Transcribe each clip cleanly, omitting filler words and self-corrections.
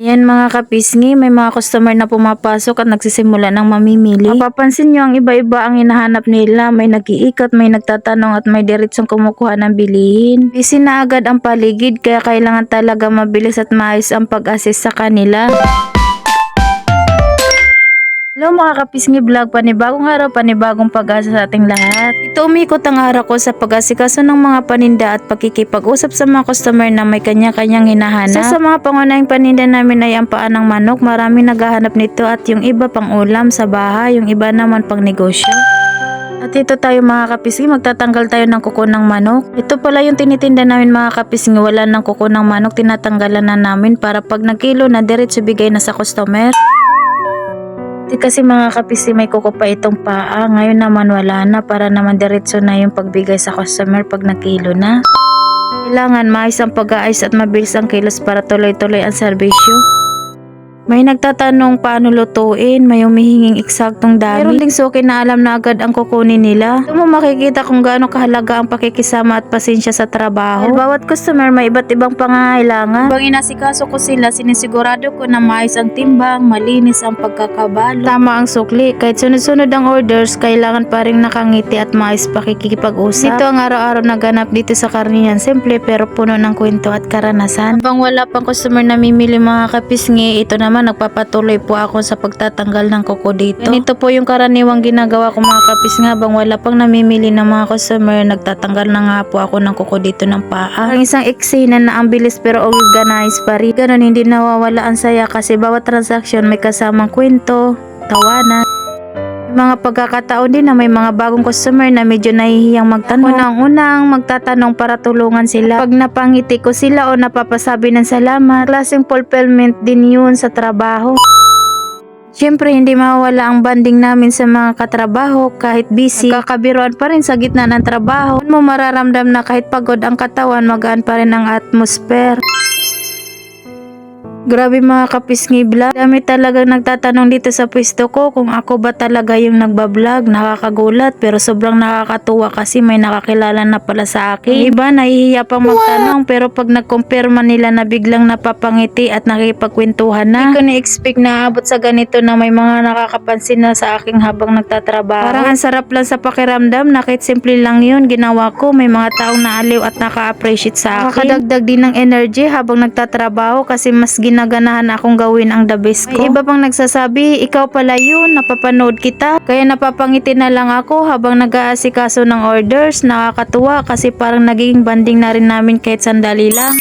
Ayan mga kapisngi, may mga customer na pumapasok at nagsisimula ng mamimili. Mapapansin nyo ang iba-iba ang hinahanap nila. May nag-iikot, may nagtatanong at may diretsong kumukuha ng bilihin. Busy na agad ang paligid kaya kailangan talaga mabilis at maayos ang pag-assist sa kanila. Hello mga kapisngi vlog, panibagong araw, panibagong pag-asa sa ating lahat. Ito umikot ang araw ko sa pag-asikaso ng mga paninda at pakikipag-usap sa mga customer na may kanya-kanyang hinahanap. Sa mga pangunahing paninda namin ay ang paa ng manok, marami naghahanap nito at yung iba pang ulam sa bahay, yung iba naman pang negosyo. At ito tayo mga kapisngi, magtatanggal tayo ng kuko ng manok. Ito pala yung tinitinda namin mga kapisngi, wala ng kuko ng manok, tinatanggalan na namin para pag nagkilo na diretso bigay na sa customer. Kasi mga kapisngi may kuko pa itong paa, ngayon naman wala na para naman diretso na yung pagbigay sa customer pag nakilo na. Kailangan maayos ang pag-aayos at mabilis ang kilos para tuloy-tuloy ang serbisyo. May nagtatanong paano lutuin, may humihinging eksaktong dami. Meron ding suki na alam na agad ang kukunin nila. Ito mo makikita kung gaano kahalaga ang pakikisama at pasensya sa trabaho. At bawat customer may iba't ibang pangangailangan. Habang inasikaso ko sila, sinisigurado ko na maayos ang timbang, malinis ang pagkakabalo, tama ang sukli. Kahit sunod-sunod ang orders, kailangan pa rin nakangiti at maayos pakikipag-usap. Ito ang araw-araw na ganap dito sa karnihan. Simple pero puno ng kwento at karanasan. Habang wala pang customer na mimili mga kapisngi, ito naman nagpapatuloy po ako sa pagtatanggal ng kuko dito. Ganito po yung karaniwang ginagawa ko mga kapisngi habang wala pang namimili ng mga customer, nagtatanggal na nga po ako ng kuko dito ng paa. Ang isang eksena na ang bilis pero organized pa rin. Ganon hindi nawawala ang saya kasi bawat transaction may kasamang kwento, tawanan. May mga pagkakataon din na may mga bagong customer na medyo nahihiyang magtanong. Unang-unang magtatanong para tulungan sila. Pag napangiti ko sila o napapasabi ng salamat, klaseng fulfillment din yun sa trabaho. Siyempre hindi mawala ang banding namin sa mga katrabaho kahit busy. Nagkakabiruan pa rin sa gitna ng trabaho. Doon mo mararamdam na kahit pagod ang katawan, magaan pa rin ang atmosphere. Grabe mga kapisngi vlog. Dami talagang nagtatanong dito sa pwesto ko kung ako ba talaga yung nagbablog. Nakakagulat pero sobrang nakakatuwa kasi may nakakilala na pala sa akin. Iba nahihiya pang magtanong pero pag nagkumpirma nila na biglang napapangiti at nakipagkwentuhan na. Hindi ko na-expect na abot sa ganito na may mga nakakapansin na sa akin habang nagtatrabaho. Parang ang sarap lang sa pakiramdam na kahit simple lang yun ginawa ko. May mga taong naaliw at naka-appreciate sa akin. Nakakadagdag din ng energy habang nagtatrabaho kasi mas ginaganahan akong gawin ang the best ko. May iba pang nagsasabi, ikaw pala yun, napapanood kita. Kaya napapangiti na lang ako habang nag-aasikaso ng orders. Nakakatuwa kasi parang naging banding na rin namin kahit sandali lang.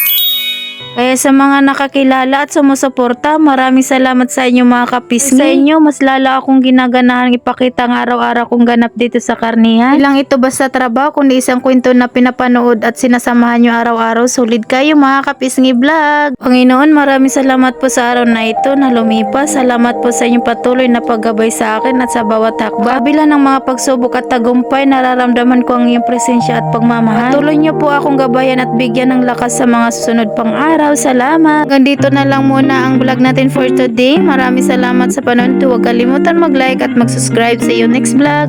Kaya sa mga nakakilala at sumusuporta, maraming salamat sa inyo mga kapisngi. Sa inyo, mas lala akong ginaganahan ipakita ang araw-araw kong ganap dito sa karnihan. Ilang ito basta trabaho, kundi isang kwento na pinapanood at sinasamahan nyo araw-araw. Solid kayo mga kapisngi vlog. Panginoon, maraming salamat po sa araw na ito na lumipas. Salamat po sa inyong patuloy na paggabay sa akin at sa bawat hakbang. Kabila ng mga pagsubok at tagumpay, nararamdaman ko ang iyong presensya at pagmamahal. Patuloy niyo po akong gabayan at bigyan ng lakas sa mga susunod pang araw. Salamat. Hanggang dito na lang muna ang vlog natin for today. Maraming salamat sa panonood. Huwag kalimutan mag-like at mag-subscribe. See you next vlog.